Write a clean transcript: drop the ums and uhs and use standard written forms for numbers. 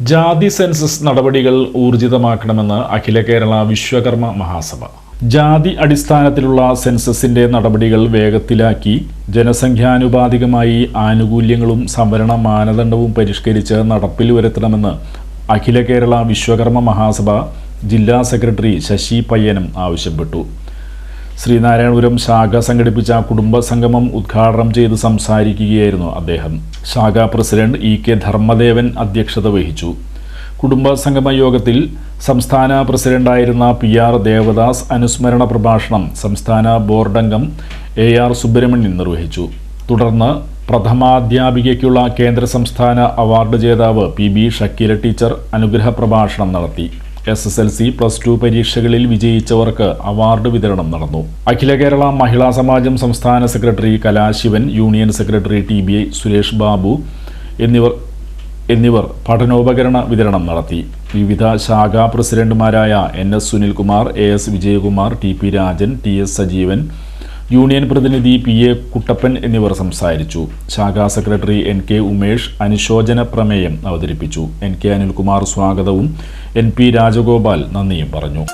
ജാതി സെൻസസ് നടപടികൾ ഊർജിതമാക്കണമെന്ന് അഖില കേരള വിശ്വകർമ്മ മഹാസഭ. ജാതി അടിസ്ഥാനത്തിലുള്ള സെൻസസിന്റെ നടപടികൾ വേഗത്തിലാക്കി ജനസംഖ്യാനുപാതികമായി ആനുകൂല്യങ്ങളും സംവരണ മാനദണ്ഡവും പരിഷ്കരിച്ച് നടപ്പിൽ വരുത്തണമെന്ന് അഖില കേരള വിശ്വകർമ്മ മഹാസഭ ജില്ലാ സെക്രട്ടറി ശശി പയ്യനും ആവശ്യപ്പെട്ടു. ശ്രീനാരായണപുരം ശാഖ സംഘടിപ്പിച്ച കുടുംബ സംഗമം ഉദ്ഘാടനം ചെയ്ത് സംസാരിക്കുകയായിരുന്നു അദ്ദേഹം. ശാഖ പ്രസിഡന്റ് ഇ.കെ. ധർമ്മദേവൻ അധ്യക്ഷത വഹിച്ചു. കുടുംബ സംഗമ യോഗത്തിൽ സംസ്ഥാന പ്രസിഡന്റായിരുന്ന പി.ആർ. ദേവദാസ് അനുസ്മരണ പ്രഭാഷണം സംസ്ഥാന ബോർഡംഗം എ.ആർ. സുബ്രഹ്മണ്യൻ നിർവഹിച്ചു. തുടർന്ന് പ്രഥമാധ്യാപികയ്ക്കുള്ള കേന്ദ്ര സംസ്ഥാന അവാർഡ് ജേതാവ് പി.ബി. ഷക്കീല ടീച്ചർ അനുഗ്രഹ പ്രഭാഷണം നടത്തി. SSLC, +2 പരീക്ഷകളിൽ വിജയിച്ചവർക്ക് അവാർഡ് വിതരണം നടന്നു. അഖില കേരള മഹിളാ സമാജം സംസ്ഥാന secretary Kalashivan, union secretary TBI Suresh Babu എന്നിവർ പഠനോപകരണ വിതരണം നടത്തി. വിവിധ ശാഖാ പ്രസിഡന്റുമാരായ NS Sunilkumar, AS Vijayakumar, TP Rajan, TS Sajeevan, union പ്രതിനിധി PA കുട്ടപ്പൻ എന്നിവർ സംസാരിച്ചു. ശാഖാ സെക്രട്ടറി NK ഉമേഷ് അനുശോചന പ്രമേയം അവതരിപ്പിച്ചു. NK അനിൽകുമാർ സ്വാഗതവും NP രാജഗോപാൽ നന്ദിയും പറഞ്ഞു.